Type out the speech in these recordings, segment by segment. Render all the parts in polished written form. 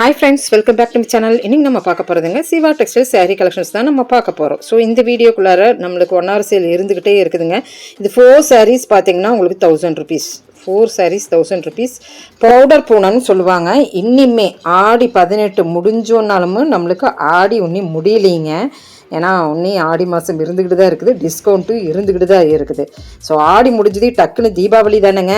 Hi friends, welcome back to my channel. இன்றைக்கி நம்ம பார்க்க போகிறதுங்க சிவா டெக்ஸ்டைல் சாரீ கலெக்ஷன்ஸ் தான் நம்ம பார்க்க போகிறோம். ஸோ இந்த வீடியோக்குள்ளார நம்மளுக்கு 1 hour சேல் இருந்துக்கிட்டே இருக்குதுங்க. இது 4 sarees பார்த்தீங்கன்னா உங்களுக்கு 1000 rupees. 4 sarees 1000 rupees. பவுடர் பூனன்னு சொல்லுவாங்க. இன்னிமே ஆடி 18 முடிஞ்சோன்னாலும் நம்மளுக்கு ஆடி ஒன்றும் முடியலைங்க. ஏன்னா ஒன்றே ஆடி மாதம் இருந்துக்கிட்டு தான் இருக்குது, டிஸ்கவுண்ட்டு இருந்துக்கிட்டு தான் இருக்குது. ஸோ ஆடி முடிஞ்சது டக்குன்னு தீபாவளி தானேங்க.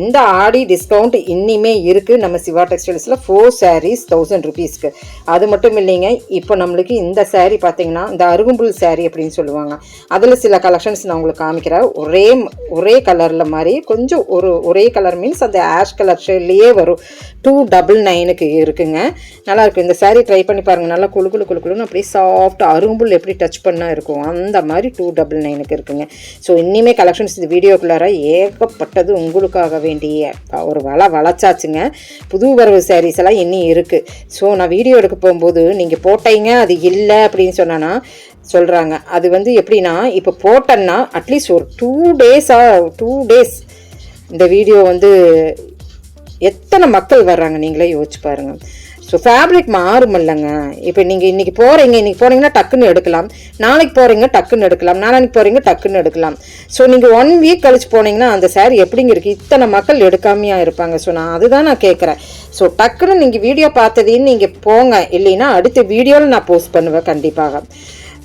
இந்த ஆடி டிஸ்கவுண்ட் இன்னிமே இருக்குது நம்ம சிவா டெக்ஸ்டைல்ஸில். 4 sarees 1000 rupeesக்கு. அது மட்டும் இல்லைங்க, இப்போ நம்மளுக்கு இந்த saree பார்த்தீங்கன்னா இந்த அருகும்புல் saree அப்படின்னு சொல்லுவாங்க. அதில் சில கலெக்ஷன்ஸ் நான் உங்களுக்கு காமிக்கிறேன். ஒரே கலரில் மாதிரி கொஞ்சம் ஒரே கலர் மீன்ஸ் அந்த ஆஷ் கலர் ஷேட்லேயே வரும். 299க்கு இருக்குங்க. நல்லாயிருக்கும். இந்த saree ட்ரை பண்ணி பாருங்கள். நல்லா குழுன்னு அப்படியே சாஃப்ட் அருகும்புல் எப்படி டச் பண்ணால் இருக்கும் அந்த மாதிரி 299க்கு இருக்குங்க. ஸோ இன்னிமே கலெக்ஷன்ஸ் இந்த வீடியோக்குள்ளார ஏகப்பட்டது உங்களுக்காக வேண்டிய ஒரு வளைச்சாச்சுங்க. புது வரவு சாரீஸ் எல்லாம் இன்னும் இருக்குது. ஸோ நான் வீடியோ எடுக்க போகும்போது நீங்கள் போட்டீங்க அது இல்லை அப்படின்னு சொன்னா சொல்கிறாங்க. அது எப்படின்னா இப்போ போட்டேன்னா அட்லீஸ்ட் ஒரு 2 days இந்த வீடியோ எத்தனை மக்கள் வர்றாங்க நீங்களே யோசிச்சு பாருங்கள். ஸோ ஃபேப்ரிக் மாறுமில்லங்க. இப்போ நீங்கள் இன்றைக்கி போகிறீங்கன்னா டக்குன்னு எடுக்கலாம், நாளைக்கு போகிறீங்க டக்குன்னு எடுக்கலாம், நாளைக்கு போகிறீங்க டக்குன்னு எடுக்கலாம். ஸோ நீங்கள் 1 week கழிச்சு போனீங்கன்னா அந்த சாரீ எப்படிங்க இருக்குது, இத்தனை மக்கள் எடுக்காமையாக இருப்பாங்க. ஸோ அதுதான் நான் கேட்குறேன். ஸோ டக்குன்னு நீங்கள் வீடியோ பார்த்ததின்னு நீங்கள் போங்க, இல்லைன்னா அடுத்த வீடியோவில் நான் போஸ்ட் பண்ணுவேன் கண்டிப்பாக.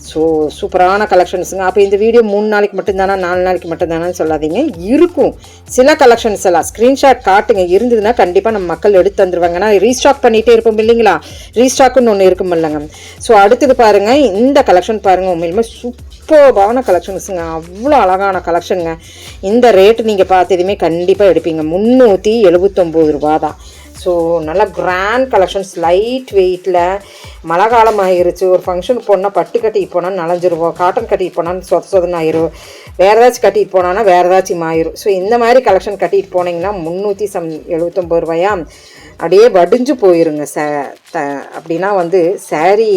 ஸோ சூப்பரான கலெக்ஷன்ஸுங்க. அப்போ இந்த வீடியோ 3 நாளைக்கு மட்டும்தானா 4 நாளைக்கு மட்டும்தானான்னு சொல்லாதீங்க. இருக்கும் சில கலெக்ஷன்ஸ் எல்லாம் ஸ்க்ரீன்ஷாட் காட்டுங்க. இருந்ததுன்னா கண்டிப்பாக நம்ம மக்கள் எடுத்து தந்துடுவாங்க. நான் ரீஸ்டாக் பண்ணிகிட்டே இருப்போம் இல்லைங்களா, ரீஸ்டாக்குன்னு ஒன்று இருக்கும் இல்லைங்க. ஸோ அடுத்தது பாருங்கள், இந்த கலெக்ஷன் பாருங்கள். உண்மையிலுமே சூப்பர்பான கலெக்ஷன்ஸுங்க, அவ்வளோ அழகான கலெக்ஷனுங்க. இந்த ரேட்டு நீங்கள் பார்த்ததுமே கண்டிப்பாக எடுப்பீங்க. 379 ரூபா தான். ஸோ நல்லா கிராண்ட் கலெக்ஷன்ஸ், லைட் வெயிட்டில். மழை காலம் ஆகிருச்சு, ஒரு ஃபங்க்ஷனுக்கு போனால் பட்டு கட்டிட்டு போனால் நனைஞ்சிருவோம், காட்டன் கட்டிட்டு போனால் சொதன்னு ஆயிரும், வேறு ஏதாச்சும் கட்டிட்டு போனான்னா வேறு ஏதாச்சும் ஆயிரும். ஸோ இந்த மாதிரி கலெக்ஷன் கட்டிட்டு போனீங்கன்னா 379 ரூபாயா அப்படியே வடிஞ்சு போயிருங்க. அப்படின்னா சாரீ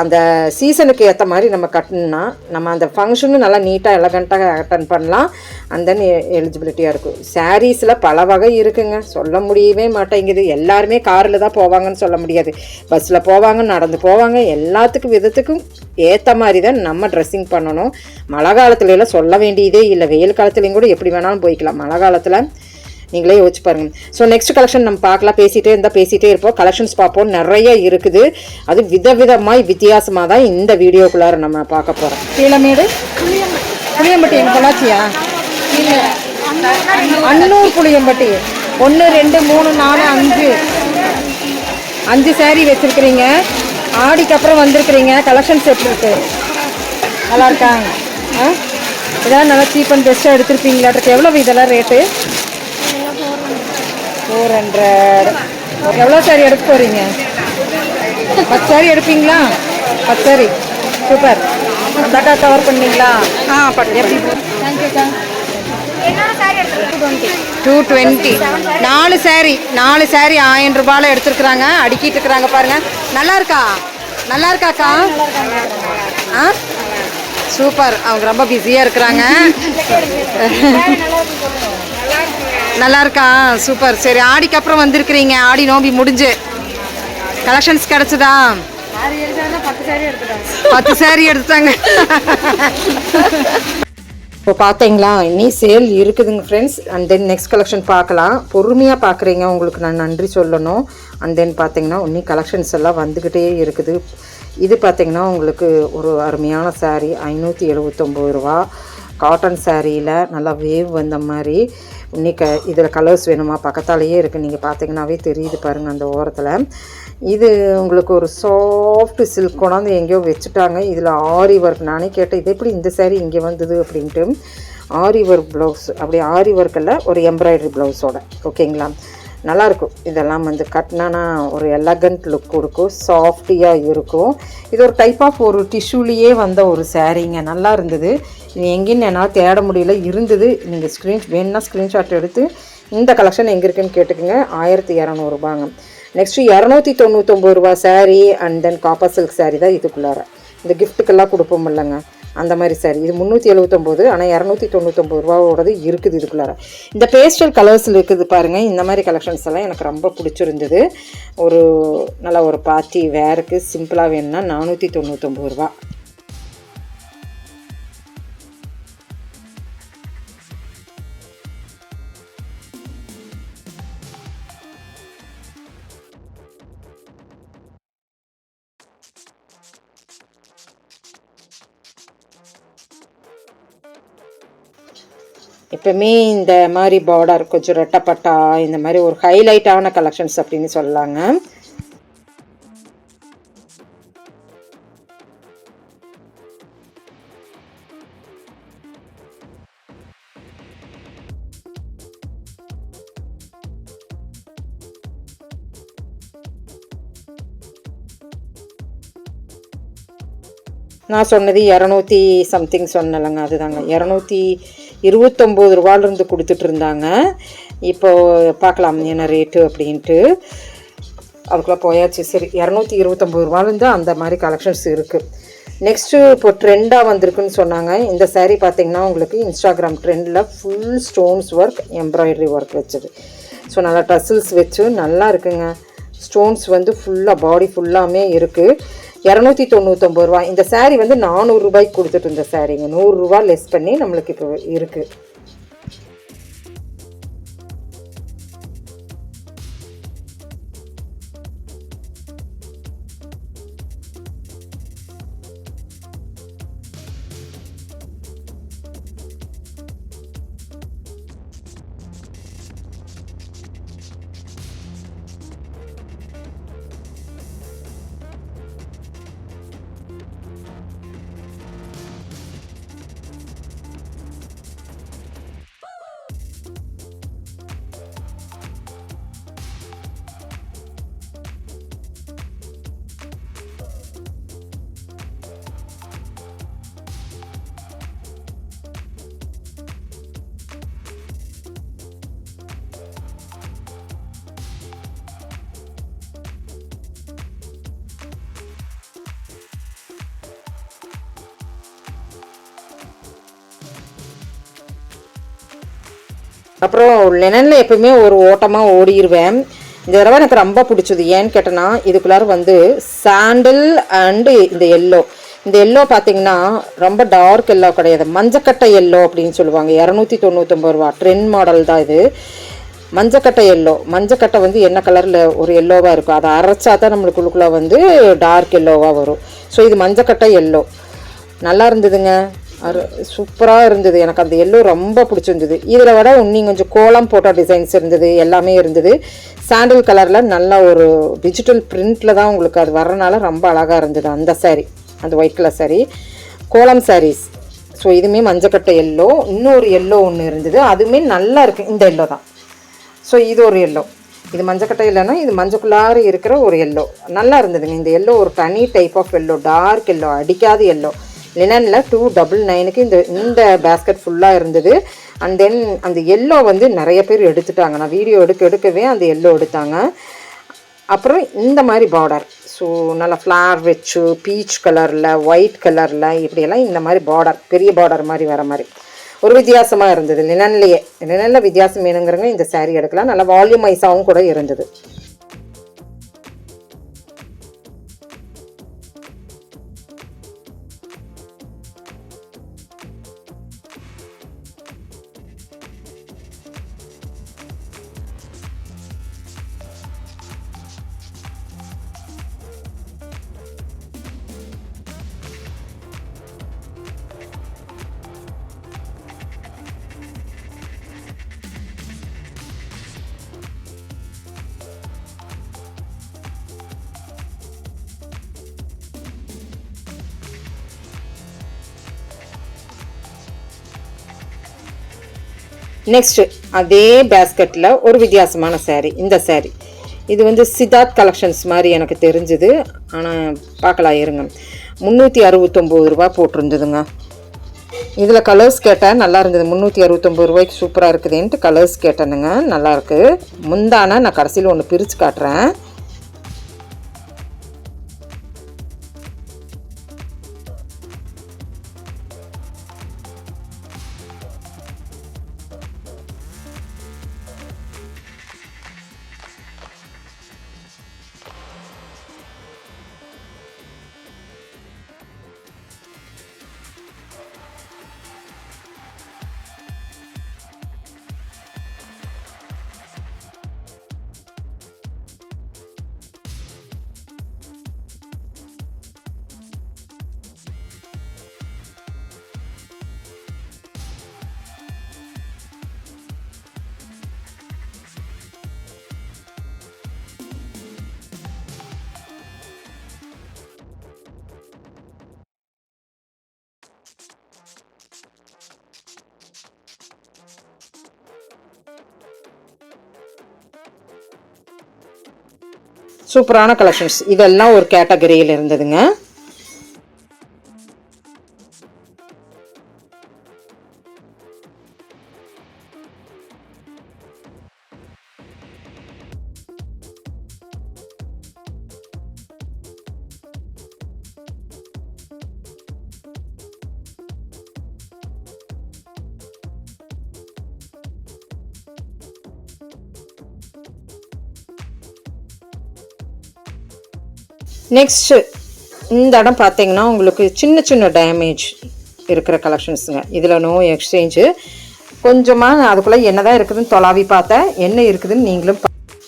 அந்த சீசனுக்கு ஏற்ற மாதிரி நம்ம கட்டணும்னா நம்ம அந்த ஃபங்க்ஷனும் நல்லா நீட்டாக எலகண்ட்டாக அட்டன் பண்ணலாம். அண்ட் தென் எலிஜிபிலிட்டியாக இருக்கும். சாரீஸில் பல வகை இருக்குங்க, சொல்ல முடியவே மாட்டேங்குது. எல்லாருமே காரில் தான் போவாங்கன்னு சொல்ல முடியாது, பஸ்ஸில் போவாங்க, நடந்து போவாங்க. எல்லாத்துக்கும் விதத்துக்கும் ஏற்ற மாதிரி தான் நம்ம ட்ரெஸ்ஸிங் பண்ணணும். மழை காலத்துலலாம் சொல்ல வேண்டியதே இல்லை, வெயில் காலத்துலேயும் கூட எப்படி வேணாலும் போய்க்கலாம். மழை காலத்தில் நீங்களே யோசிச்சு பாருங்க. ஸோ நெக்ஸ்ட் கலெக்ஷன் நம்ம பார்க்கலாம். பேசிகிட்டே இருப்போம், கலெக்ஷன்ஸ் பார்ப்போம். நிறைய இருக்குது. அது வித்தியாசமாக தான் இந்த வீடியோக்குள்ளார நம்ம பார்க்க போகிறோம். கீழமேடு புளியம்பட்டி எங்கள் பொள்ளாச்சியா, அன்னூர் புளியம்பட்டி. 1 2 3 4 5 saree வச்சுருக்கிறீங்க. ஆடிக்கு அப்புறம் வந்திருக்கிறீங்க. கலெக்ஷன்ஸ் எப்படி இருக்கு, நல்லா இருக்காங்க? இதெல்லாம் நல்லா சீப் அண்ட் பெஸ்ட்டாக எடுத்துருப்பீங்களாட்டுருக்கு. எவ்வளோ இதெல்லாம் ரேட்டு? 400. எவ்வளோ சாரி எடுக்க போகிறீங்க? 10 saree எடுப்பீங்களா? 10 saree சூப்பர். அந்தாக்கா கவர் பண்ணீங்களா? எப்படி? தேங்க்யூக்கா. 220 4 saree 1000 ரூபாயில் எடுத்துருக்குறாங்க. அடிக்கிட்டு இருக்கிறாங்க பாருங்கள். நல்லா இருக்காக்கா? சூப்பர். அவங்க ரொம்ப பிஸியாக இருக்கிறாங்க. நல்லா இருக்கா? சூப்பர். சரி, ஆடிக்கு அப்புறம் வந்திருக்கிறீங்க. ஆடி நோம்பி முடிஞ்சு கலெக்ஷன்ஸ் கிடச்சிதா? 10 saree எடுத்துட்டாங்க. இப்போ பார்த்தீங்களா, இன்னி சேல் இருக்குதுங்க friends. And then next collection பார்க்கலாம். பொறுமையாக பார்க்குறீங்க, உங்களுக்கு நான் நன்றி சொல்லணும். அண்ட் தென் பார்த்தீங்கன்னா இன்னி கலெக்ஷன்ஸ் எல்லாம் வந்துக்கிட்டே இருக்குது. இது பார்த்திங்கன்னா உங்களுக்கு ஒரு அருமையான saree 579 ரூபா. காட்டன் சாரியில் நல்லா வேவ் வந்த மாதிரி. இன்னைக்கு இதில் கலர்ஸ் வேணுமா, பக்கத்தாலேயே இருக்குது, நீங்கள் பார்த்தீங்கன்னாவே தெரியுது பாருங்கள் அந்த ஓரத்தில். இது உங்களுக்கு ஒரு சாஃப்ட் சில்க் கொண்டாந்து எங்கேயோ வச்சுட்டாங்க. இதில் ஆரி ஒர்க். நானே கேட்டேன், இது எப்படி இந்த சாரீ இங்கே வந்தது அப்படின்ட்டு. ஆரி ஒர்க் ப்ளவுஸ், அப்படி ஆரி ஒர்க்கில் ஒரு எம்ப்ராய்டரி ப்ளவுஸோட. ஓகேங்களா, நல்லாயிருக்கும். இதெல்லாம் கட்டினா ஒரு எலகண்ட் லுக் கொடுக்கும், சாஃப்டியாக இருக்கும். இது ஒரு டைப் ஆஃப் ஒரு டிஷ்யூலேயே வந்த ஒரு சாரீங்க. நல்லா இருந்தது. இது எங்கேன்னு என்னால் தேட முடியல, இருந்தது. நீங்கள் வேணுன்னா ஸ்க்ரீன்ஷாட் எடுத்து இந்த கலெக்ஷன் எங்கே இருக்குன்னு கேட்டுக்குங்க. 1200 ரூபாங்க. நெக்ஸ்ட்டு 299 ரூபா sari. And then copper silk sari தான் இதுக்குள்ளார. இந்த கிஃப்ட்டுக்கெல்லாம் கொடுப்போம் இல்லைங்க, அந்த மாதிரி சாரி. இது 379, ஆனால் 299 ரூபாவோடது இருக்குது இதுக்குள்ளார. இந்த பேஸ்டல் கலர்ஸில் இருக்குது பாருங்கள். இந்த மாதிரி கலெக்ஷன்ஸ் எல்லாம் எனக்கு ரொம்ப பிடிச்சிருந்தது. ஒரு நல்ல ஒரு பார்ட்டி வேருக்கு சிம்பிளாக வேணும்னா 499 ரூபா. எப்பவுமே இந்த மாதிரி பார்டர் கொஞ்சம் ரெட்டப்பட்டா இந்த மாதிரி ஒரு ஹைலைட்டான கலெக்ஷன்ஸ் அப்படின்னு சொல்லலாங்க. நான் சொன்னது 200 சம்திங் சொன்னலைங்க, அதுதாங்க 229 ரூபாயிலிருந்து கொடுத்துட்டு இருந்தாங்க. இப்போது பார்க்கலாம் என்ன ரேட்டு அப்படின்ட்டு. அதுக்குள்ளே போயாச்சு. சரி, 229 ரூபாயிலேருந்து அந்த மாதிரி கலெக்ஷன்ஸ் இருக்குது. நெக்ஸ்ட்டு இப்போ ட்ரெண்டாக வந்திருக்குன்னு சொன்னாங்க. இந்த சாரீ பார்த்திங்கன்னா உங்களுக்கு இன்ஸ்டாகிராம் ட்ரெண்டில் full stones work, embroidery work வச்சது. ஸோ நல்லா டசில்ஸ் வச்சு நல்லா இருக்குங்க. ஸ்டோன்ஸ் வந்து ஃபுல்லாக பாடி ஃபுல்லாமே இருக்குது. 299 ரூபா. இந்த சாரீ வந்து 400 ரூபாய்க்கு கொடுத்துட்டு இருந்த சாரீங்க. 100 ரூபா லெஸ் பண்ணி நம்மளுக்கு இப்போ இருக்குது. அப்புறம் லெனனில் எப்பவுமே ஒரு ஓட்டமாக ஓடிடுவேன். இந்த தடவை எனக்கு ரொம்ப பிடிச்சது ஏன்னு கேட்டேன்னா, இதுக்குள்ளார வந்து சாண்டில் அண்டு இந்த எல்லோ. இந்த எல்லோ பார்த்தீங்கன்னா ரொம்ப டார்க் எல்லோ கிடையாது, மஞ்சக்கட்டை எல்லோ அப்படின்னு சொல்லுவாங்க. 299 ரூபா. ட்ரெண்ட் மாடல் தான் இது. மஞ்சக்கட்டை எல்லோ. மஞ்சக்கட்டை வந்து என்ன கலரில் ஒரு எல்லோவாக இருக்கும், அதை அரைச்சா தான் நம்மளுக்குள்ளுக்குள்ளே வந்து டார்க் எல்லோவாக வரும். ஸோ இது மஞ்சக்கட்டை எல்லோ நல்லா இருந்ததுங்க. சூப்பராக இருந்தது. எனக்கு அந்த எல்லோ ரொம்ப பிடிச்சிருந்தது. இதில் விட இன்னும் கொஞ்சம் கோலம் போட்ட டிசைன்ஸ் இருந்தது, எல்லாமே இருந்தது. சாண்டில் கலரில் நல்ல ஒரு டிஜிட்டல் பிரிண்டில் தான் உங்களுக்கு அது வர்றனால ரொம்ப அழகாக இருந்தது அந்த சாரீ, அந்த ஒயிட் கலர் சாரீ. கோலம் சாரீஸ். ஸோ இதுவுமே மஞ்சக்கட்டை எல்லோ. இன்னொரு எல்லோ ஒன்று இருந்தது, அதுவுமே நல்லா இருக்குது. இந்த எல்லோ தான். ஸோ இது ஒரு எல்லோ. இது மஞ்சக்கட்டை இல்லைன்னா இது மஞ்சக்குள்ளார இருக்கிற ஒரு எல்லோ நல்லா இருந்ததுங்க. இந்த எல்லோ ஒரு தனி type of yellow, dark yellow, அடிக்காத எல்லோ. லினனில் 299க்கு இந்த பேஸ்கெட் ஃபுல்லாக இருந்தது. அண்ட் தென் அந்த எல்லோ வந்து நிறைய பேர் எடுத்துட்டாங்க. நான் வீடியோ எடுக்கவே அந்த எல்லோ எடுத்தாங்க. அப்புறம் இந்த மாதிரி பார்டர். ஸோ நல்லா ஃப்ளார் வச்சு பீச் கலரில், ஒயிட் கலரில், இப்படியெல்லாம் இந்த மாதிரி பார்டர், பெரிய பார்டர் மாதிரி வர மாதிரி ஒரு வித்தியாசமாக இருந்தது. லினனில் வித்தியாசம் வேணுங்கிறங்க இந்த சாரீ எடுக்கலாம். நல்லா வால்யூமைஸாகவும் கூட இருந்தது. நெக்ஸ்ட்டு அதே பேஸ்கெட்டில் ஒரு வித்தியாசமான சாரீ. இந்த சாரீ இது வந்து சித்தார்த் கலெக்ஷன்ஸ் மாதிரி எனக்கு தெரிஞ்சுது. ஆனால் பார்க்கலாம் இருங்க. 369 ரூபா போட்டிருந்ததுங்க. இதில் கலர்ஸ் கேட்டேன், நல்லா இருந்தது. 369 ரூபாய்க்கு சூப்பராக இருக்குதுன்ட்டு கலர்ஸ் கேட்டேனுங்க. நல்லாயிருக்கு. முந்தான நான் கடைசியில் ஒன்று பிரித்து காட்டுறேன். சூப்பரான கலெக்ஷன்ஸ். இதெல்லாம் ஒரு கேட்டகரியில் இருந்ததுங்க. நெக்ஸ்ட்டு இந்த இடம் பார்த்தீங்கன்னா உங்களுக்கு சின்ன சின்ன டேமேஜ் இருக்கிற கலெக்ஷன்ஸுங்க. இதில் நோ எக்ஸ்சேஞ்சு. கொஞ்சமாக நான் அதுக்குள்ளே என்ன தான் இருக்குதுன்னு தொலாவி பார்த்தேன். என்ன இருக்குதுன்னு நீங்களும்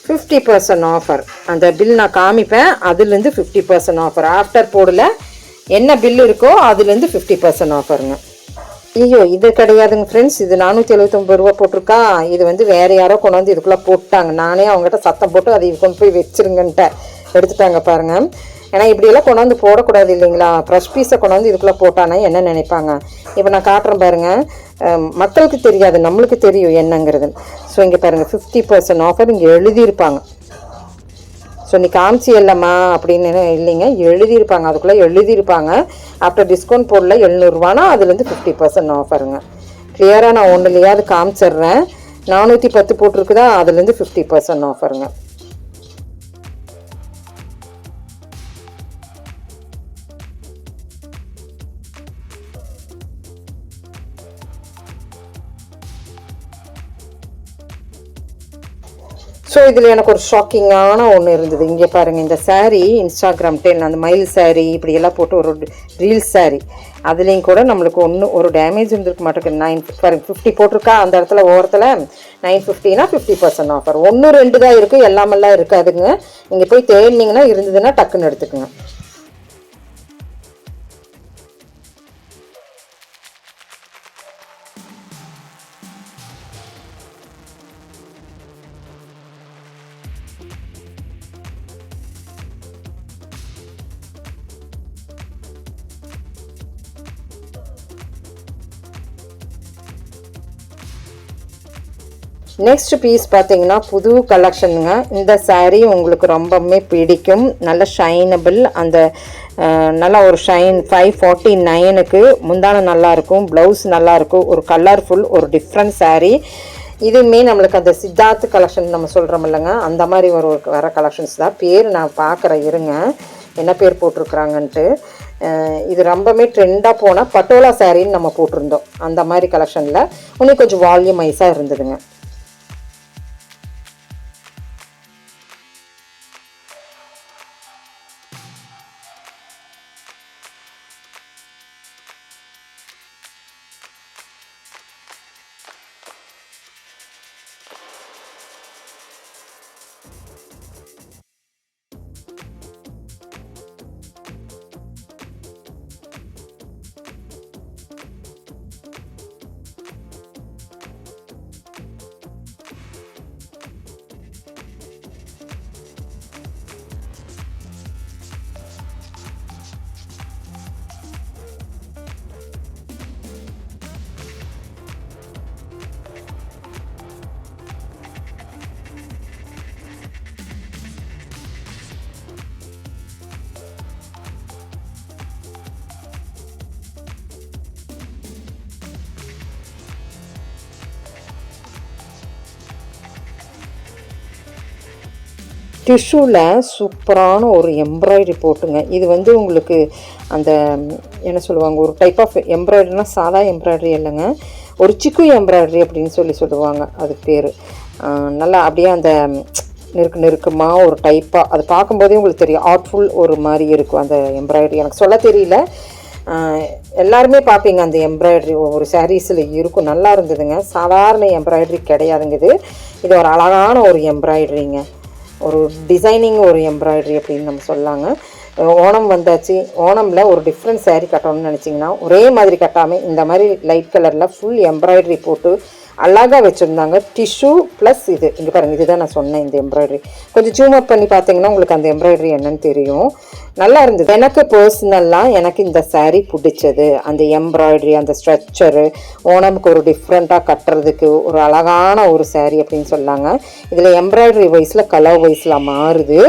50% ஆஃபர். அந்த பில் நான் காமிப்பேன். அதுலேருந்து 50% ஆஃபர். ஆஃப்டர் போடல என்ன பில் இருக்கோ அதுலேருந்து 50% ஆஃபருங்க. ஐயோ இது கிடையாதுங்க ஃப்ரெண்ட்ஸ். இது 479 ரூபா போட்டிருக்கா. இது வந்து வேறு யாரோ கொண்டு வந்து இதுக்குள்ளே போட்டாங்க. நானே அவங்ககிட்ட சத்தம் போட்டு அதை கொண்டு போய் வச்சுருங்கன்ட்டு எடுத்துட்டாங்க பாருங்கள். ஏன்னா இப்படியெல்லாம் கொண்டு வந்து போடக்கூடாது இல்லைங்களா. ப்ரெஷ் பீஸை கொண்டு வந்து இதுக்குள்ளே போட்டானே என்ன நினைப்பாங்க. இப்போ நான் காட்டுறேன் பாருங்கள். மக்களுக்கு தெரியாது, நம்மளுக்கு தெரியும் என்னங்கிறது. ஸோ இங்கே பாருங்கள் 50% ஆஃபர் இங்கே எழுதியிருப்பாங்க. ஸோ நீ காமிச்சி இல்லைம்மா அப்படின்னு இல்லைங்க, எழுதியிருப்பாங்க. அதுக்குள்ளே எழுதியிருப்பாங்க ஆஃப்டர் டிஸ்கவுண்ட் போடல 700 ரூபானா அதுலேருந்து 50% ஆஃபருங்க. கிளியராக நான் ஒன்றுலையாவது காமிச்சிட்றேன். 410 போட்டிருக்குதா, அதுலேருந்து 50% ஆஃபருங்க. ஸோ இதில் எனக்கு ஒரு ஷாக்கிங்கான ஒன்று இருந்தது. இங்கே பாருங்கள், இந்த சாரீ இன்ஸ்டாகிராம் 10 அந்த மயில் சாரீ இப்படியெல்லாம் போட்டு ஒரு ரீல்ஸ் சாரீ, அதுலேயும் கூட நம்மளுக்கு ஒரு டேமேஜ் இருந்திருக்க மாட்டேங்குது. 950 போட்டிருக்கா. அந்த இடத்துல ஓரத்தில் 950னா 50% ஆஃபர். 1 2 தான் இருக்குது, எல்லாமெல்லாம் இருக்காதுங்க. நீங்கள் போய் தேடினீங்கன்னா இருந்ததுன்னா டக்குன்னு எடுத்துக்குங்க. நெக்ஸ்ட் பீஸ் பார்த்தீங்கன்னா புது கலெக்ஷனுங்க. இந்த சாரீ உங்களுக்கு ரொம்பவுமே பிடிக்கும். நல்ல ஷைனபிள், அந்த நல்லா ஒரு ஷைன். 549க்கு முந்தான நல்லாயிருக்கும், ப்ளவுஸ் நல்லாயிருக்கும், ஒரு கலர்ஃபுல் ஒரு டிஃப்ரெண்ட் சாரீ. இதுவுமே நம்மளுக்கு அந்த சித்தார்த் கலெக்ஷன் நம்ம சொல்கிறோம் இல்லைங்க, அந்த மாதிரி வர கலெக்ஷன்ஸ் தான். பேர் நான் பார்க்குறேன் இருங்க, என்ன பேர் போட்டிருக்குறாங்கன்ட்டு. இது ரொம்பவுமே ட்ரெண்டாக போனால் பட்டோலா சாரின்னு நம்ம போட்டிருந்தோம். அந்த மாதிரி கலெக்ஷனில் இன்னும் கொஞ்சம் வால்யூமைஸாக இருந்ததுங்க. டிஷ்யூவில் சூப்பரான ஒரு எம்ப்ராய்டரி போட்டுங்க. இது வந்து உங்களுக்கு அந்த என்ன சொல்லுவாங்க, ஒரு டைப் ஆஃப் எம்ப்ராய்டரினா சாதா எம்ப்ராய்டரி இல்லைங்க, ஒரு சிக்கு எம்ப்ராய்டரி அப்படின்னு சொல்லுவாங்க அது பேர். நல்லா அப்படியே அந்த நெருக்கமாக ஒரு டைப்பாக அது பார்க்கும்போதே உங்களுக்கு தெரியும், ஆர்ட்ஃபுல் ஒரு மாதிரி இருக்கும் அந்த எம்ப்ராய்டரி. எனக்கு சொல்ல தெரியல, எல்லாருமே பார்ப்பீங்க அந்த எம்ப்ராய்டரி ஒவ்வொரு சாரீஸில் இருக்கும். நல்லா இருந்ததுங்க. சாதாரண எம்ப்ராய்டரி கிடையாதுங்க இது. இது ஒரு அழகான ஒரு எம்ப்ராய்டரிங்க, ஒரு டிசைனிங் ஒரு எம்ப்ராய்டரி அப்படின்னு நம்ம சொல்லாங்க. ஓணம் வந்தாச்சு. ஓணமில் ஒரு டிஃப்ரெண்ட் சாரீ கட்டணும்னு நினச்சிங்கன்னா ஒரே மாதிரி கட்டாமல் இந்த மாதிரி லைட் கலரில் ஃபுல் எம்ப்ராய்டரி போட்டு அழகாக வச்சுருந்தாங்க. டிஷ்யூ ப்ளஸ் இது இங்கே பாருங்கள், இதுதான் நான் சொன்னேன் இந்த எம்ப்ராய்டரி. கொஞ்சம் ஜூம் அப் பண்ணி பார்த்தீங்கன்னா உங்களுக்கு அந்த எம்ப்ராய்டரி என்னன்னு தெரியும். நல்லா இருந்தது. எனக்கு பர்சனலாக எனக்கு இந்த சாரீ பிடிச்சது. அந்த எம்ப்ராய்டரி, அந்த ஸ்ட்ரக்சரு, ஓணமுக்கு ஒரு டிஃப்ரெண்ட்டாக கட்டுறதுக்கு ஒரு அழகான ஒரு சாரீ அப்படின்னு சொல்லாங்க. இதில் எம்ப்ராய்டரி வைஸில் கலர் வைஸில் மாறுது.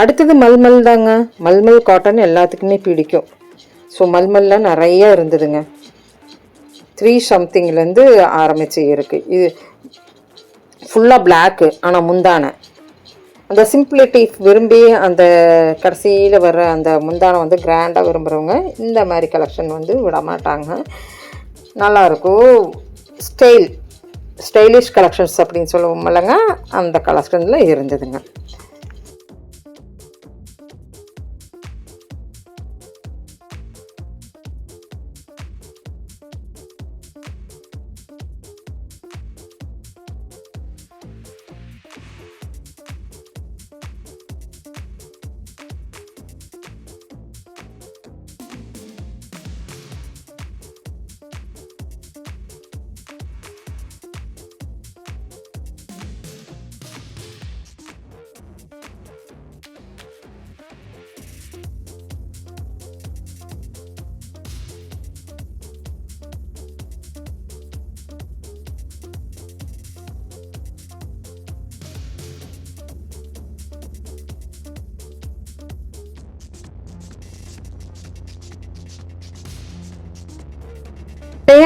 அடுத்தது மல்மல் தாங்க. மல்மல் காட்டன் எல்லாத்துக்குமே பிடிக்கும். ஸோ மல்மல்லாம் நிறையா இருந்ததுங்க. 3 சம்திங்லேருந்து ஆரம்பித்து இருக்குது. இது ஃபுல்லாக பிளாக்கு. ஆனால் முந்தானை அந்த சிம்பிளிட்டி விரும்பி அந்த கடைசியில் வர்ற அந்த முந்தானை வந்து கிராண்டாக விரும்புகிறவங்க இந்த மாதிரி கலெக்ஷன் வந்து விட மாட்டாங்க. நல்லாயிருக்கும். ஸ்டைலிஷ் கலெக்ஷன்ஸ் அப்படின்னு சொல்லுவோம் இல்லைங்க, அந்த கலெக்ஷனில் இருந்ததுங்க.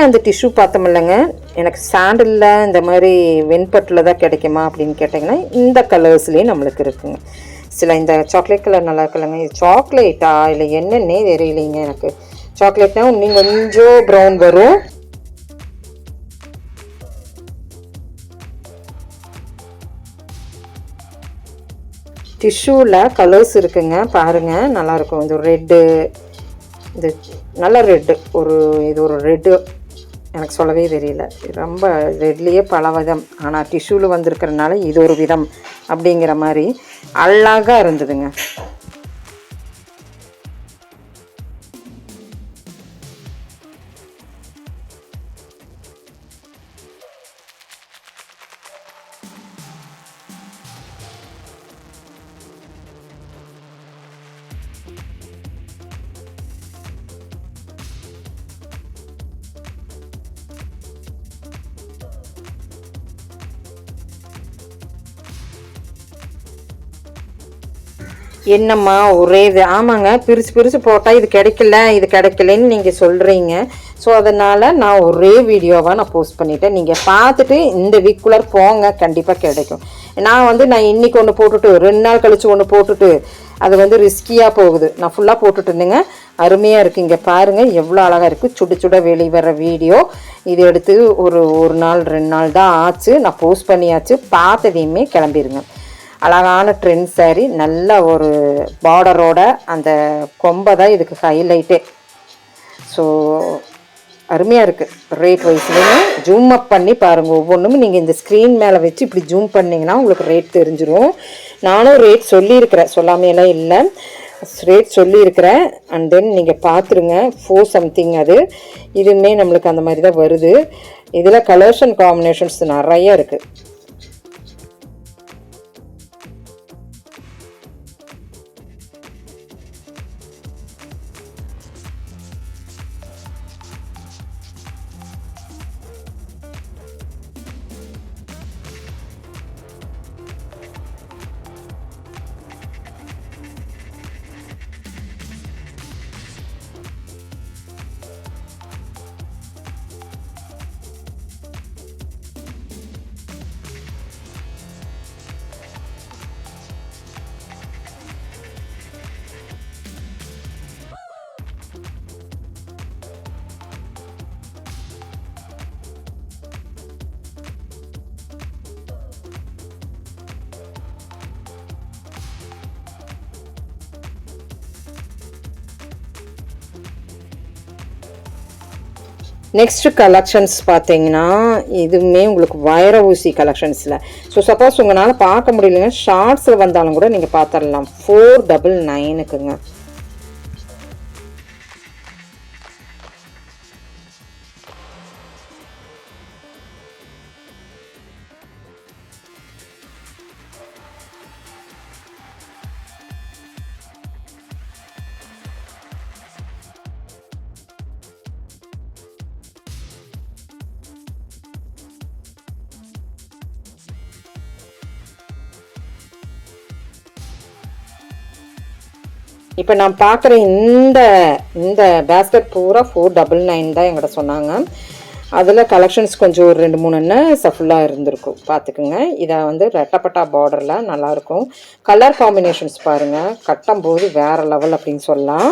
அந்த டிஷ்யூ பார்த்தோம் இல்லைங்க, எனக்கு சாண்டிலில் இந்த மாதிரி வெண்பட்டில் தான் கிடைக்குமா அப்படின்னு கேட்டிங்கன்னா இந்த கலர்ஸ்லேயே நம்மளுக்கு இருக்குங்க. சில இந்த சாக்லேட் கலர் நல்லா இருக்குல்லங்க, இது சாக்லேட்டா இல்லை என்னன்னே தெரியலைங்க எனக்கு. சாக்லேட்னா இன்னும் கொஞ்சம் ப்ரௌன் வரும். டிஷ்யூவில் கலர்ஸ் இருக்குங்க, பாருங்கள் நல்லாயிருக்கும். இது ரெட்டு, இது நல்ல ரெட்டு, இது ஒரு ரெட்டு எனக்கு சொல்லவே தெரியல. ரொம்ப ரெட்லேயே பல விதம், ஆனால் டிஷ்யூவில் வந்திருக்கிறதுனால இது ஒரு விதம் அப்படிங்கிற மாதிரி அழகாக இருந்ததுங்க. என்னம்மா ஒரே இது? ஆமாங்க, பிரித்து போட்டால் இது கிடைக்கலன்னு நீங்கள் சொல்கிறீங்க. ஸோ அதனால் நான் ஒரே வீடியோவாக நான் போஸ்ட் பண்ணிவிட்டேன். நீங்கள் பார்த்துட்டு இந்த வீக்குள்ளே போங்க, கண்டிப்பாக கிடைக்கும். நான் இன்றைக்கி ஒன்று போட்டுட்டு 2 நாள் கழித்து ஒன்று போட்டுட்டு அது வந்து ரிஸ்கியாக போகுது. நான் ஃபுல்லாக போட்டுட்டுருந்தேங்க, அருமையாக இருக்குது. இங்கே பாருங்கள் எவ்வளோ அழகாக இருக்குது. சுட வெளிவர வீடியோ இது எடுத்து ஒரு நாள் 2 நாள் தான் ஆச்சு. நான் போஸ்ட் பண்ணியாச்சு. பார்த்ததையுமே கிளம்பிடுங்க. அழகான ட்ரெண்ட் சாரீ, நல்ல ஒரு பார்டரோட அந்த கொம்பை தான் இதுக்கு ஹைலைட்டே. ஸோ அருமையாக இருக்குது. ரேட் வைஸ்லேயும் ஜூம் அப் பண்ணி பாருங்கள். ஒவ்வொன்றும் நீங்கள் இந்த ஸ்க்ரீன் மேலே வச்சு இப்படி ஜூம் பண்ணிங்கன்னா உங்களுக்கு ரேட் தெரிஞ்சிடும். நானும் ரேட் சொல்லியிருக்கிறேன், சொல்லாமையெல்லாம் இல்லை, ரேட் சொல்லியிருக்கிறேன். அண்ட் தென் நீங்கள் பார்த்துருங்க. 4 சம்திங் அது. இதுவுமே நம்மளுக்கு அந்த மாதிரி தான் வருது. இதில் கலர்ஸ் அண்ட் காம்பினேஷன்ஸ் நிறையா இருக்குது. நெக்ஸ்ட் கலெக்ஷன்ஸ் பார்த்தீங்கன்னா இதுவுமே உங்களுக்கு வைர ஊசி கலெக்ஷன்ஸில். ஸோ சப்போஸ் உங்களால் பார்க்க முடியலைங்க, ஷார்ட்ஸில் வந்தாலும் கூட நீங்கள் பார்த்துடலாம். 499க்குங்க. இப்போ நான் பார்க்குற இந்த இந்த பேஸ்கெட் பூரா 499 தான் என்கிட்ட சொன்னாங்க. அதில் கலெக்ஷன்ஸ் கொஞ்சம் ஒரு 2-3 சஃபுல்லாக இருந்திருக்கும், பார்த்துக்குங்க. இதை வந்து ரெட்டப்பட்டா பார்டரில் நல்லாயிருக்கும். கலர் காம்பினேஷன்ஸ் பாருங்கள், கட்டும்போது வேறு லெவல் அப்படின்னு சொல்லலாம்.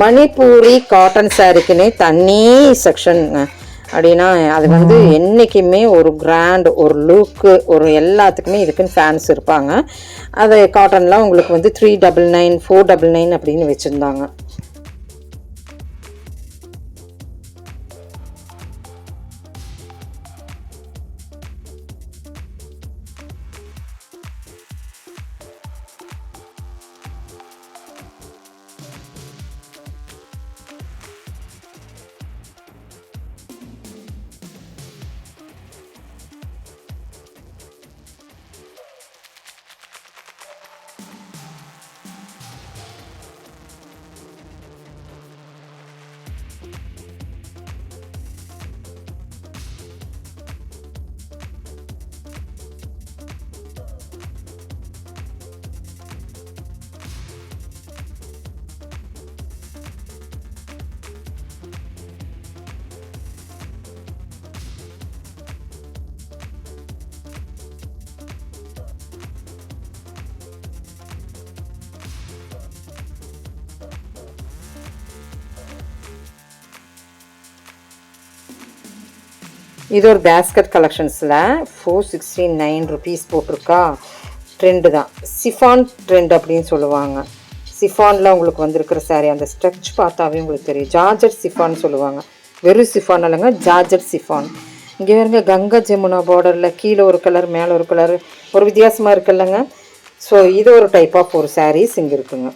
மணிப்பூரி காட்டன் சாரிக்குன்னே தனி செக்ஷனுங்க. அப்படின்னா அது வந்து என்றைக்குமே ஒரு கிராண்ட், ஒரு லுக்கு, ஒரு எல்லாத்துக்குமே இதுக்குன்னு ஃபேன்ஸ் இருப்பாங்க. அது காட்டன்லாம் உங்களுக்கு வந்து 399, 499 அப்படின்னு வச்சுருந்தாங்க. இது ஒரு பேஸ்கட் கலெக்ஷன்ஸில் 469 ருபீஸ் போட்டிருக்கா. ட்ரெண்டு தான், சிஃபான் ட்ரெண்ட் அப்படின்னு சொல்லுவாங்க. சிஃபானில் உங்களுக்கு வந்திருக்கிற சாரீ அந்த ஸ்ட்ரெச் பார்த்தாவே உங்களுக்கு தெரியும். ஜார்ஜட் சிஃபான் சொல்லுவாங்க, வெறும் சிஃபான் இல்லைங்க, ஜார்ஜட் சிஃபான். இங்கே வருங்க கங்கா ஜமுனா பார்டரில் கீழே ஒரு கலர் மேலே ஒரு கலர், ஒரு வித்தியாசமாக இருக்குல்லங்க. ஸோ இது ஒரு டைப் ஆஃப் ஒரு சாரீஸ் இங்கே இருக்குங்க.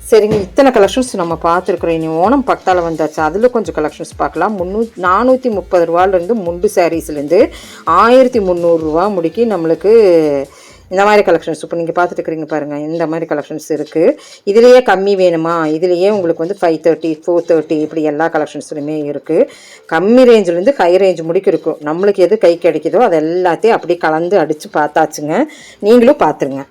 சரிங்க, இத்தனை கலெக்ஷன்ஸ் நம்ம பார்த்துருக்குறோம். இனி ஓணம் பக்கத்தால் வந்தாச்சு, அதில் கொஞ்சம் கலெக்ஷன்ஸ் பார்க்கலாம். 430 ரூபாலேருந்து முண்டு சாரீஸ்லேருந்து 1300 முடிக்கி நம்மளுக்கு இந்த மாதிரி கலெக்ஷன்ஸ் இப்போ நீங்கள் பார்த்துட்டு இருக்கிறீங்க பாருங்கள். இந்த மாதிரி கலெக்ஷன்ஸ் இருக்குது. இதுலேயே கம்மி வேணுமா, இதுலேயே உங்களுக்கு வந்து 530, 430 இப்படி எல்லா கலெக்ஷன்ஸ்லையுமே இருக்குது. கம்மி ரேஞ்சிலேருந்து ஹை ரேஞ்ச் முடிக்க இருக்கும். நம்மளுக்கு எது கை கிடைக்குதோ அது எல்லாத்தையும் அப்படியே கலந்து அடித்து பார்த்தாச்சுங்க. நீங்களும் பார்த்துருங்க.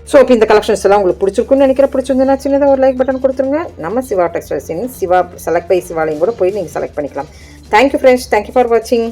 ஸோ இப்போ இந்த கலெக்ஷன்ஸ் எல்லாம் உங்களுக்கு பிடிச்சிருக்குன்னு நினைக்கிறேன். பிடிச்சிருந்தா சின்னதாக ஒரு லைக் பட்டன் கொடுத்துருங்க. நம்ம சிவா டெக்ஸ்டைல்ஸின் சிவா செலக்ட் பை சிவாலையும் கூட போய் நீங்கள் செலக்ட் பண்ணிக்கலாம். தேங்க்யூ ஃப்ரெண்ட்ஸ், தேங்க்யூ ஃபார் வாட்சிங்.